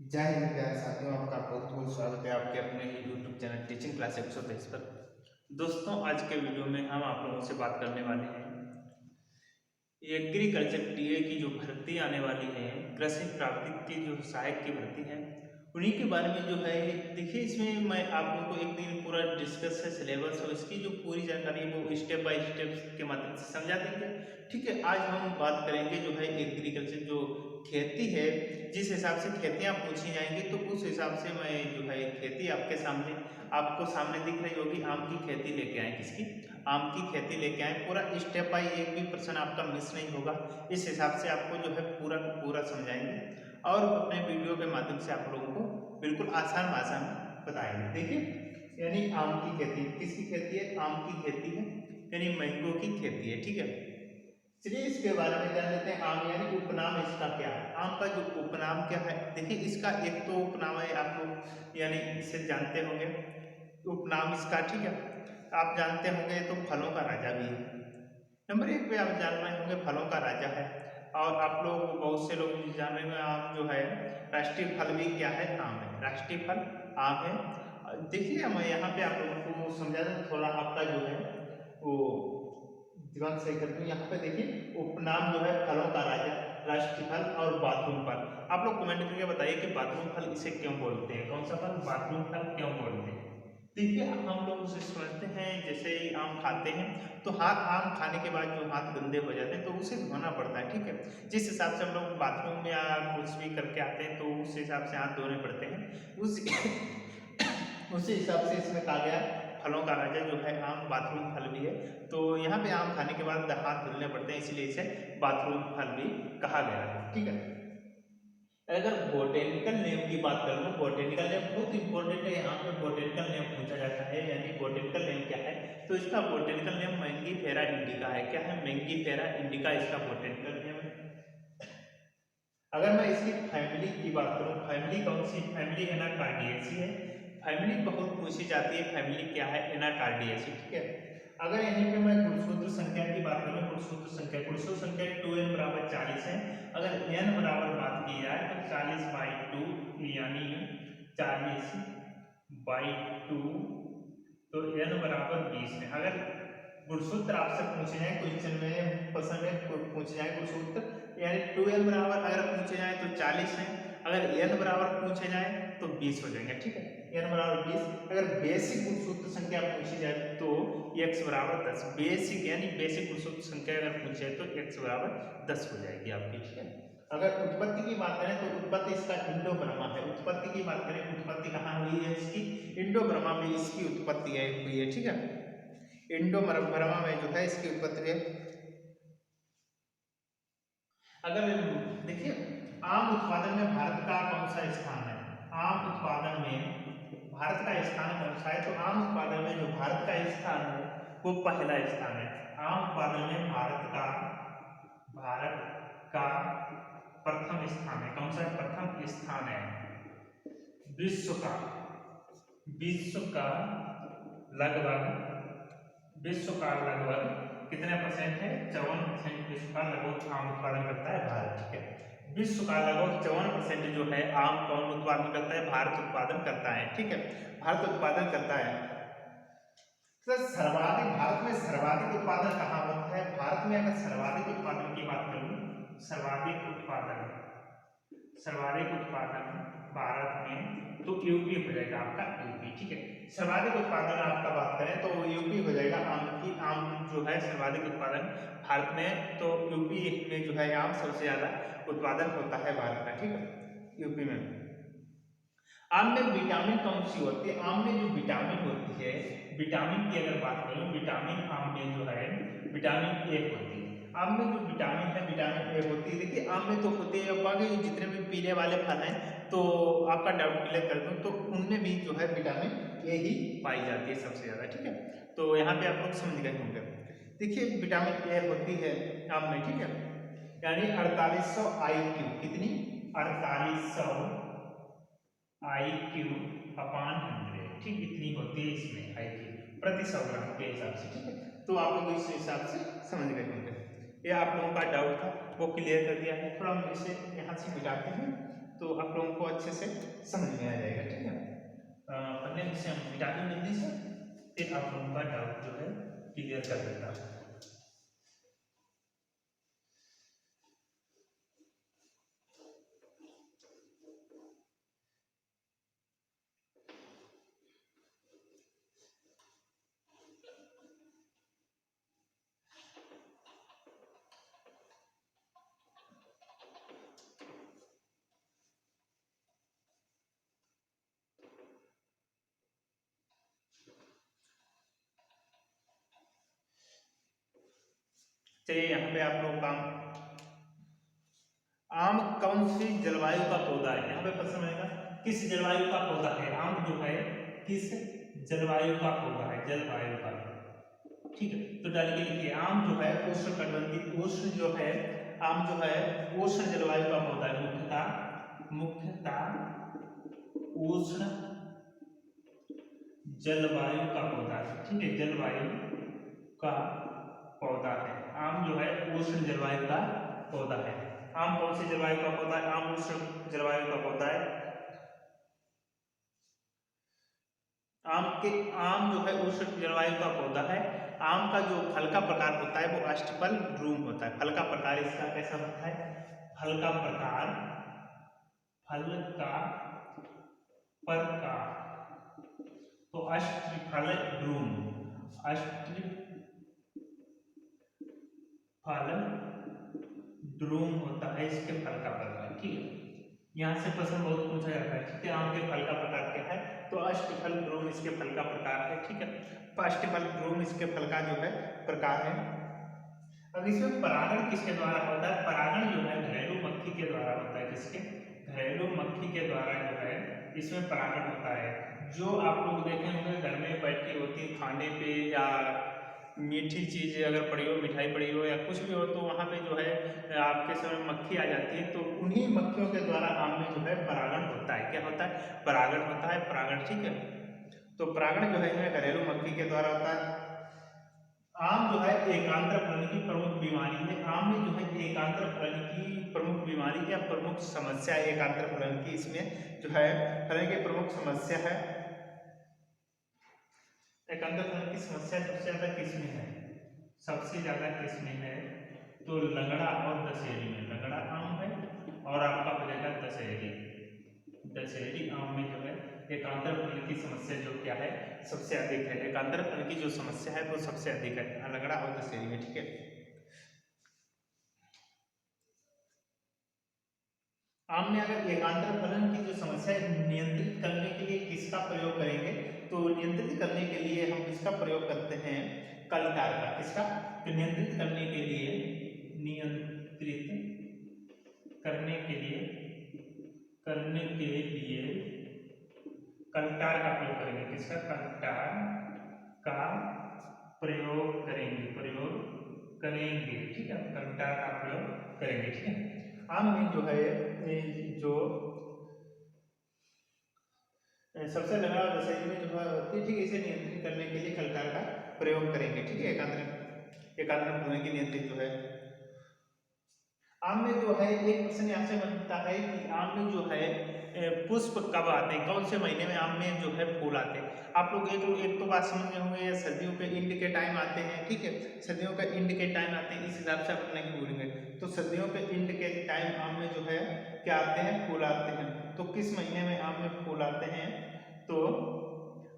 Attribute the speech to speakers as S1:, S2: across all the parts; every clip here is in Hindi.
S1: जय हिंद प्यारे साथियों, आपका बहुत बहुत स्वागत है आपके अपने ही यूट्यूब चैनल टीचिंग क्लास 123 पर। दोस्तों, आज के वीडियो में हम आप लोगों से बात करने वाले हैं एग्रीकल्चर टीए की जो भर्ती आने वाली है, कृषि प्राविधिक की जो सहायक की भर्ती है, उन्हीं के बारे में जो है। देखिए, इसमें मैं आप लोगों को एक दिन पूरा डिस्कस है सिलेबस और इसकी जो पूरी जानकारी है वो स्टेप बाय स्टेप के माध्यम से समझा देंगे। ठीक है, आज हम बात करेंगे जो है एग्रीकल्चर जो खेती है, जिस हिसाब से खेतियाँ पूछी जाएंगी तो उस हिसाब से मैं जो है खेती आपको सामने दिख रही होगी। आम की खेती लेके आए, किसकी? आम की खेती लेके आए। पूरा स्टेप बाय एक भी प्रश्न आपका मिस नहीं होगा। इस हिसाब से आपको जो है पूरा का पूरा समझाएंगे और अपने वीडियो के माध्यम से आप लोगों को बिल्कुल आसान भाषा में बताएंगे। देखिए, यानी आम की खेती, किसकी खेती है? आम की खेती है, यानी मैंगो की खेती है। ठीक है, चलिए इसके बारे में जान लेते हैं। आम यानी उपनाम इसका क्या है? आम का जो उपनाम क्या है, देखिए इसका एक तो उपनाम है, आप लोग यानी इसे जानते होंगे, उपनाम इसका। ठीक है, आप जानते होंगे तो फलों का राजा भी है। नंबर एक पे आप जान रहे होंगे फलों का राजा है। और आप लोग बहुत से लोग जान रहे होंगे आम जो है राष्ट्रीय फल भी क्या है? आम है। राष्ट्रीय फल आम है। देखिए, मैं यहाँ पे आप लोगों को समझा दूं थोड़ा, आपका जो है वो दिमाग सही कर दूं। यहाँ पे देखिए, उपनाम जो है फलों का राजा, राष्ट्रीय फल और बाथरूम फल। आप लोग कमेंट करके बताइए कि बाथरूम फल इसे क्यों बोलते हैं? कौन सा फल बाथरूम फल क्यों बोलते हैं? देखिए, हम लोग उसे समझते हैं, जैसे ही आम खाते हैं तो हाथ आम खाने के बाद जो हाथ गंदे हो जाते हैं तो उसे धोना पड़ता है। ठीक है, जिस हिसाब से हम लोग बाथरूम में या कुछ भी करके आते हैं तो उस हिसाब से हाथ धोने पड़ते हैं। उस उसी हिसाब से इसमें कहा गया फलों का राजा जो है आम बाथरूम फल भी है। तो यहाँ पे आम खाने के बाद हाथ धुलने पड़ते हैं, इसलिए इसे बाथरूम फल भी कहा गया है। ठीक है, अगर बोटेनिकल नेम की बात करूँ, बोटेनिकल नेम बहुत इंपॉर्टेंट है। यहाँ पे बोटेनिकल नेम पूछा जाता है, यानी बोटेनिकल नेम क्या है? तो इसका बोटेनिकल नेम मैंगीफेरा इंडिका है। क्या है? मैंगीफेरा इंडिका इसका बोटेनिकल नेम है। अगर मैं इसकी फैमिली की बात करूं, फैमिली कौन सी फैमिली? एनाकार्डियेसी है। फैमिली बहुत पूछी जाती है, फैमिली क्या है? एनाकार्डियेसी। ठीक है, अगर यहीं पे मैं गुणसूत्र संख्या की बात करूं, गुणसूत्र संख्या 2n बराबर 40 है। अगर n बराबर बात की जाए तो 40/2 यानी 40/2, तो n बराबर 20 है। अगर गुणसूत्र आपसे पूछे जाए क्वेश्चन में, प्रश्न में पूछे जाए गुणसूत्र, यानी 2n बराबर अगर पूछे जाए तो 40 है। अगर n बराबर पूछे जाए तो 20 हो जाएंगे। ठीक है, n बराबर 20। अगर बेसिक गुणसूत्र संख्या पूछी जाए तो x बराबर 10। बेसिक यानी बेसिक गुणसूत्र संख्या अगर पूछे तो x बराबर 10 हो जाएगी आपकी। ठीक है, अगर उत्पत्ति की बात करें तो उत्पत्ति इसका इंडो ब्रह्मा है। उत्पत्ति की बात करें, उत्पत्ति कहाँ हुई है इसकी? इंडो ब्रह्मा में इसकी उत्पत्ति हुई है। ठीक है, इंडो ब्रह्मा में जो है इसकी उत्पत्ति है। अगर देखिए, आम उत्पादन में भारत का कौन सा स्थान है? आम उत्पादन में भारत का स्थान कौन सा है? तो आम उत्पादन में जो भारत का स्थान है वो पहला स्थान है। आम उत्पादन में भारत का प्रथम स्थान है। कौन सा? प्रथम स्थान है। विश्व का विश्व का लगभग विश्व का लगभग कितने परसेंट है? 54% विश्व का लगभग आम उत्पादन करता है भारत। ठीक है, विश्व का लगभग 54% जो है आम कौन उत्पादन करता है? भारत उत्पादन करता है। ठीक है, भारत उत्पादन करता है। तो सर्वाधिक, भारत में सर्वाधिक उत्पादन कहाँ होता है? भारत में अगर सर्वाधिक उत्पादन की बात करूं, सर्वाधिक उत्पादन भारत में तो यूपी हो जाएगा आपका, यूपी। ठीक है, सर्वाधिक उत्पादन आपका बात करें तो यूपी हो जाएगा आम की। आम जो है सर्वाधिक उत्पादन भारत में, तो यूपी में जो है आम सबसे ज्यादा उत्पादन होता है भारत का। ठीक है, यूपी में। आम में विटामिन कौन सी होती है? आम में जो विटामिन होती है, विटामिन की अगर बात करूं, विटामिन आम में जो है विटामिन ए होती है। आम में जो विटामिन है विटामिन ए होती है। देखिए, आम में तो होते हैं, बाकी जितने भी पीने वाले फल हैं, तो आपका डाउट क्लियर कर दूं तो उनमें भी जो है विटामिन ए ही पाई जाती है सबसे ज्यादा। ठीक है, तो यहाँ पे आप लोग समझ गए होंगे। देखिए, विटामिन ए होती है आम में। ठीक है, यानी 4800 IQ, कितनी? 4800 IQ अपान 100। ठीक, इतनी होती है इसमें IQ प्रति 100 ग्राम के हिसाब से। ठीक है, तो आप लोग इस हिसाब से समझ गए होंगे। ये आप लोगों का डाउट था वो क्लियर कर दिया है। थोड़ा हम इसे यहाँ से मिटाते हैं तो आप लोगों को अच्छे से समझ में आ जाएगा। ठीक है, पहले इसे हम मिटा दें जल्दी से, फिर आप लोगों का डाउट जो है क्लियर कर देता हूँ। चलिए यहाँ पे आप लोग आम कौन सी जलवायु का पौधा है, यहाँ पे प्रश्न आएगा किस जलवायु का पौधा है। आम जो है किस जलवायु का पौधा है, जलवायु का। ठीक है, तो डाल के लिखिए आम जो है उष्णकटिबंधीय, उष्ण जो है आम जो है उष्ण जलवायु का पौधा है, मुख्यतः उष्ण जलवायु का पौधा है। ठीक है, जलवायु का पौधा है। आम जो है उष्ण जलवायु का पौधा है। आम कौन सी जलवायु का पौधा है, आम उष्ण जलवायु का पौधा है। आम जो है उष्ण जलवायु का पौधा है। आम का जो फल का प्रकार होता है वो अष्टफल ड्रूम होता है। फल का प्रकार इसका कैसा होता है, फल का प्रकार तो अष्टफल ड्रूम, अष्टफल ड्रूम होता है इसके फल का प्रकार। ठीक है, यहाँ से प्रश्न बहुत पूछा जाता है। ठीक है, आम के फल का प्रकार क्या है, तो अष्टफल ड्रूम इसके फल का प्रकार है। ठीक है, तो अष्टफल ड्रूम इसके फल का जो है प्रकार है। अब इसमें परागण किसके द्वारा होता है, परागण जो है घरेलू मक्खी के द्वारा होता है। किसके, घरेलू मक्खी के द्वारा जो है इसमें परागण होता है। जो आप लोग देखे होंगे घर में बैठी होती खाने पे, या मीठी चीज अगर पड़ी हो, मिठाई पड़ी हो या कुछ भी हो, तो वहाँ पे जो है आपके समय मक्खी आ जाती है, तो उन्हीं मक्खियों के द्वारा आम में जो है परागण होता है। क्या होता है, परागण होता है, परागण। ठीक है, तो परागण जो है घरेलू मक्खी के द्वारा होता है। आम जो है एकांतर फलन की प्रमुख बीमारी है। आम में जो है एकांतर फलन की प्रमुख बीमारी या प्रमुख समस्या, एकांतर फलन की इसमें जो है फलन की प्रमुख समस्या है। एकांतर फलन की समस्या सबसे ज्यादा किसमें है, सबसे ज्यादा किसमें है, तो लंगड़ा और दशहरी में। लंगड़ा आम है और आपका हो जाएगा दशहरी। दशहरी आम में जो है एकांतर फलन की समस्या जो क्या है सबसे अधिक है। एकांतर फलन की जो समस्या है वो सबसे अधिक है लंगड़ा और दशहरी में। ठीक है, आम में अगर एकांतर फलन की जो समस्या है नियंत्रित करने के लिए किसका प्रयोग करेंगे, तो नियंत्रित करने के लिए हम किसका प्रयोग करते हैं, कलटार का। किसका, तो नियंत्रित करने के लिए, कलटार का प्रयोग करेंगे। किसका, कलटार का प्रयोग करेंगे। ठीक है, कलटार का प्रयोग करेंगे। ठीक है, आम में जो है जो सबसे लंगड़ा और दशहरी में जो होती है, ठीक है, इसे नियंत्रित करने के लिए कलटार का प्रयोग करेंगे। ठीक है, एकांतर फलन की नियंत्रित जो है। आम में जो है एक प्रश्न यहाँ से बनता है कि आम में जो है पुष्प कब आते हैं, कौन से महीने में आम में जो है फूल आते हैं। आप लोग एक तो बात समझ गए होंगे, सर्दियों के एंड के टाइम आते हैं। ठीक है, सर्दियों के एंड के टाइम आते हैं, इस हिसाब से आप नहीं भूलेंगे। तो सर्दियों के एंड के टाइम आम में जो है क्या आते हैं, फूल आते हैं। तो किस महीने में आम में फूल आते हैं, तो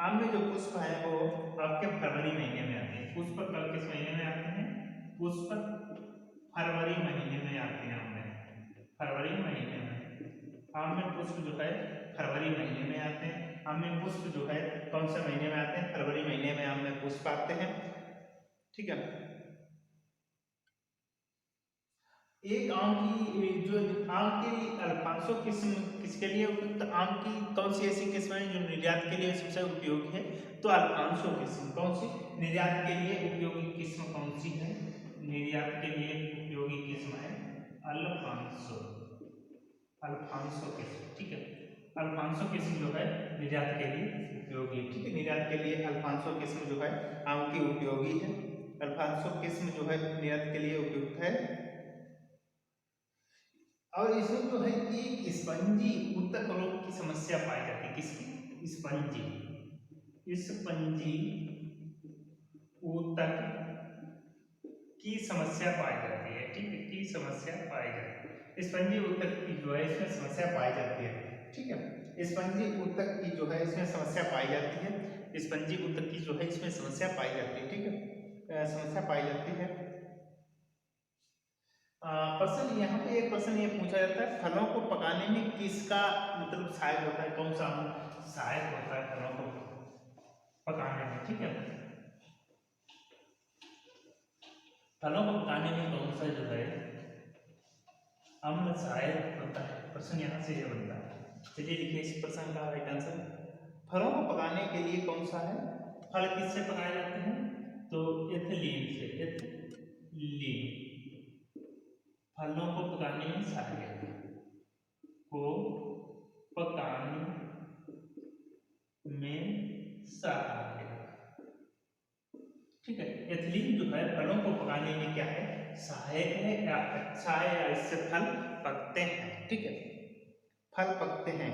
S1: आम में जो पुष्प है वो आपके फरवरी महीने में आते हैं। पुष्प कब किस महीने में आते हैं, पुष्प फरवरी महीने में आते हैं। आम में फरवरी महीने में आम में पुष्प जो है फरवरी महीने में आते हैं। आम में पुष्प जो है कौन से महीने में आते हैं, फरवरी महीने में आम में पुष्प आते हैं। ठीक है, एक आम की जो आम की अल्फांसो किस्म किसके लिए उपयुक्त, आम की कौन सी ऐसी किस्म है जो निर्यात के लिए सबसे उपयोगी है, तो अल्फांसो किस्म। कौन सी, निर्यात के लिए उपयोगी किस्म कौन सी है, निर्यात के लिए उपयोगी किस्म है अल्फांसो, अल्फांसो किस्म। ठीक है, अल्फांसो किस्म जो है निर्यात के लिए उपयोगी। ठीक है, निर्यात के लिए अल्फांसो किस्म जो है आम की उपयोगी है। अल्फांसो किस्म जो है निर्यात के लिए उपयुक्त है। और इसमें जो है एक स्पंजी ऊतक रोग की समस्या पाई जाती है। किसकी? स्पंजी स्पंजी ऊतक की समस्या पाई जाती है। ठीक है, की समस्या पाई जाती है। स्पंजी ऊतक की जो है इसमें समस्या पाई जाती है। ठीक है, स्पंजी ऊतक की जो है इसमें समस्या पाई जाती है। स्पंजी ऊतक की जो है इसमें समस्या पाई जाती है। ठीक है, समस्या पाई जाती है। प्रश्न यहाँ पे एक प्रश्न ये पूछा जाता है, फलों को पकाने में किसका मतलब सहायक होता है? कौन सा सहायक होता है फलों को पकाने में? ठीक है, फलों को पकाने में कौन सा जो है अम्ल सहायक होता है? प्रश्न यहाँ से ये बनता है। चलिए लिखिए इस प्रश्न का राइट आंसर। फलों को पकाने के लिए कौन सा है? फल किससे पकाए जाते हैं? तो एथिलीन से। एथिलीन फलों को पकाने में सहायक, को पकाने में सहायक। ठीक है, एथिलीन जो है फलों को पकाने में क्या है? सहायक है या अच्छा है या इससे फल पकते हैं। ठीक है, फल पकते हैं।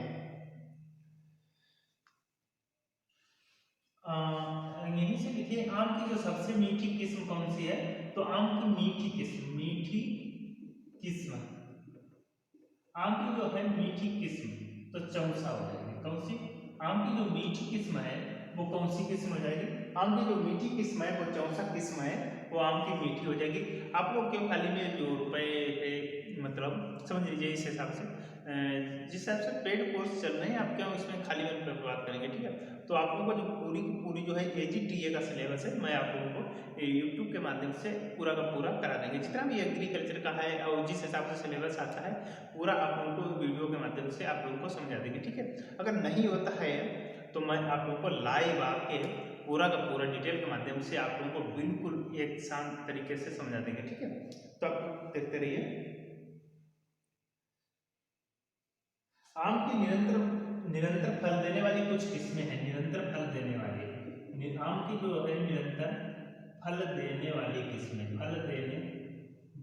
S1: यहीं से लिखिए आम की जो सबसे मीठी किस्म कौन सी है? तो आम की मीठी किस्म, मीठी किस्म, आम की जो है मीठी किस्म तो चौसा हो जाएगी। कौन सी? आम की जो मीठी किस्म है वो कौन सी किस्म हो जाएगी? आम की जो मीठी किस्म है वो चौसा किस्म है, वो आम की मीठी हो जाएगी। आप लोग क्यों खाली में जो रुपए मतलब समझ लीजिए इस हिसाब से जिस हिसाब से पेड कोर्स चल रहे हैं आप क्यों इसमें खाली में रुपए बर्बाद करेंगे? ठीक है, तो आप लोगों को जो पूरी की पूरी जो है AGTA का सिलेबस है मैं आप लोगों को यूट्यूब के माध्यम से पूरा का पूरा करा देंगे। जितना भी एग्रीकल्चर का है और जिस हिसाब से सिलेबस आता है पूरा आप लोगों को वीडियो के माध्यम से आप लोगों को समझा देंगे। ठीक है, अगर नहीं होता है तो मैं आप लोगों को लाइव आके पूरा का पूरा डिटेल के माध्यम से आप लोगों को बिल्कुल एक शांत तरीके से समझा देंगे। ठीक है, तो आप लोग देखते रहिए। आम की निरंतर निरंतर फल देने वाली कुछ किस्में हैं। निरंतर फल देने वाली आम की जो है निरंतर फल देने वाली किस्में, फल देने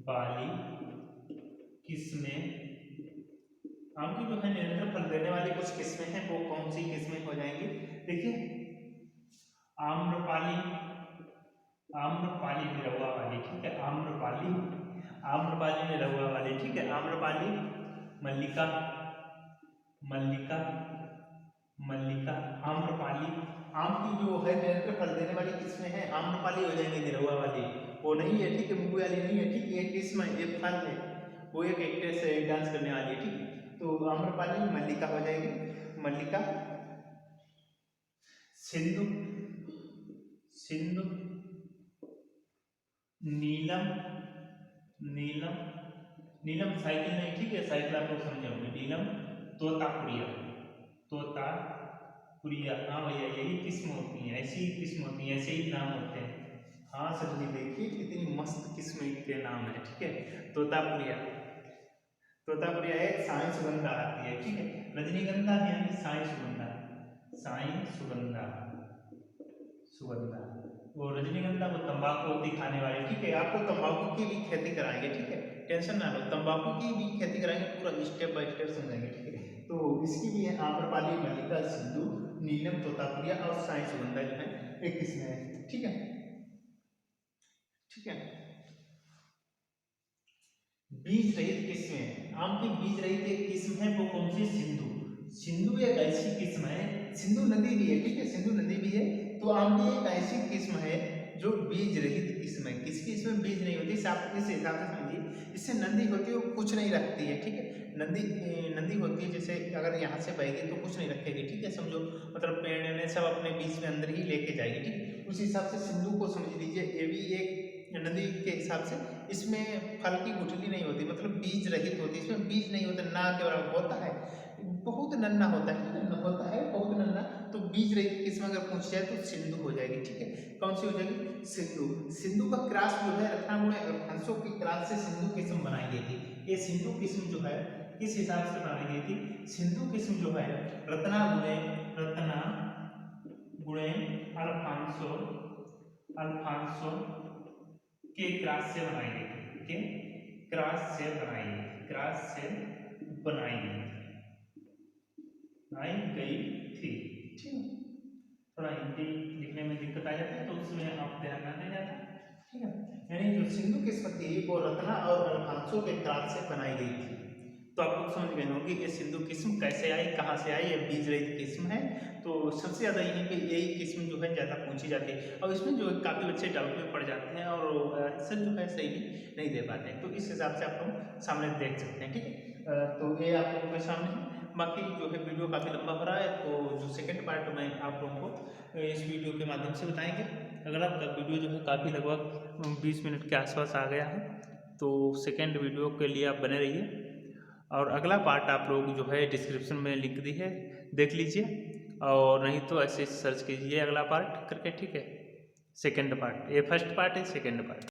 S1: वाली किस्में, आम की जो है निरंतर फल देने वाली कुछ किस्में हैं वो कौन सी किस्में हो जाएंगी? देखिए आम्रपाली, आम्रपाली निरहुआ वाली। ठीक है, आम्रपाली, आम्रपाली निरहुआ वाली। ठीक है, आम्रपाली, मल्लिका, मल्लिका, मल्लिका, आम्रपाली। आम की जो है निरंतर फल देने वाली किस्में हैं आम्रपाली हो जाएंगी, निरहुआ वाली वो नहीं है। ठीक है, मूंग वाली नहीं है। ठीक, ये किस्म है, ये फल है, वो एक एक्ट्रेस है, डांस करने वाली है। ठीक है, तो आम्रपाली, मल्लिका हो जाएगी, मल्लिका। सिंधु, सिंधु, नीलम, नीलम, नीलम साइकिल नहीं। ठीक है, साइकिल आप लोग समझ जाओगे। नीलम, तोतापुरिया, तोतापुरिया। हाँ भैया यही किस्म होती है, ऐसी ही किस्म होती है, ऐसे ही नाम होते हैं। हाँ सर जी, देखिए कितनी मस्त किस्म के नाम है। ठीक है, तोतापुरिया, तोतापुरिया एक साई सुगंधा आती है। ठीक है, रजनीगंधा यानी साई सुगंधा, साई सुगंधा, सुगंधा। वो रजनीगंधा वो तंबाकू होती खाने वाली। ठीक है, आपको तंबाकू की भी खेती कराएंगे। ठीक है, टेंशन ना लो, तंबाकू की भी खेती कराएंगे, पूरा स्टेप बाय स्टेप समझाएंगे। ठीक है, तो इसकी भी है आम्रपाली, मल्लिका, सिंधु, नीलम, तोतापुरिया और साई सुगंधा जो है एक किस्म है। ठीक है, ठीक है। बीज रहित किस्में, आम की बीज रहित एक किस्म है वो कौन सी? सिंधु। सिंधु एक ऐसी किस्म है, सिंधु नदी भी है। ठीक है, सिंधु नदी भी है, तो आम की एक ऐसी किस्म है जो बीज रहित किस्म है। किसकी? इसमें बीज नहीं होती। आप इस हिसाब से समझिए, इससे नंदी होती है वो कुछ नहीं रखती है। ठीक है, नंदी नंदी होती है जैसे अगर यहाँ से बहेगी तो कुछ नहीं रखेगी। ठीक है, समझो मतलब पेड़ ने सब अपने बीज में अंदर ही लेके जाएगी। ठीक, उस हिसाब से सिंधु को समझ लीजिए, ये भी एक नदी के हिसाब से। इसमें फल की गुठली नहीं होती, मतलब बीज रहित होती है, इसमें बीज नहीं होता, ना के बराबर होता है, बहुत नन्ना होता है। ठीक है, होता है बहुत नन्ना, तो बीज रहित किस्म अगर पूछ जाए तो सिंधु हो जाएगी। ठीक है, कौन सी हो जाएगी? सिंधु। सिंधु का क्रॉस जो है रत्नागुणे अल्फांसो की क्रॉस से सिंधु किस्म बनाई गई थी। ये सिंधु किस्म जो है किस हिसाब से बनाई गई थी? सिंधु किस्म जो है रत्नागुणे, रत्ना गुणे अल्फांसो, अल्फांसो के क्रॉस से बनाई गई थी। के क्रॉस से बनाई गई थी। क्रॉस सेल बनाई गई थी। ठीक है, थोड़ा हिंदी लिखने में दिक्कत आ जाती है तो उसमें आप ध्यान न दें जाता। ठीक है, यानी जो सिंधु किस्म थी वो रत्ना और अल्फांसो के क्रॉस से बनाई गई थी। तो आप लोग समझ गए होंगे ये सिंधु किस्म कैसे आई, कहाँ से आई, ये बीज रहित किस्म है। तो सबसे ज़्यादा यहीं पे यही किस्म जो है ज़्यादा पूछी जाती है और इसमें जो है काफ़ी बच्चे डाउट में पड़ जाते हैं और आंसर जो है सही भी नहीं दे पाते हैं। तो इस हिसाब से आप लोग सामने देख सकते हैं। ठीक है, तो ये आप लोगों के सामने है। बाकी जो है वीडियो काफ़ी लंबा हो रहा है तो जो सेकंड पार्ट में आप लोगों को इस वीडियो के माध्यम से बताएंगे। अगर आपका वीडियो जो है काफ़ी लगभग 20 मिनट के आसपास आ गया है तो सेकंड वीडियो के लिए आप बने रहिए और अगला पार्ट आप लोग जो है डिस्क्रिप्शन में लिंक दी है, देख लीजिए और नहीं तो ऐसे सर्च कीजिए अगला पार्ट करके। ठीक है, सेकंड पार्ट, ये फर्स्ट पार्ट है, सेकंड पार्ट।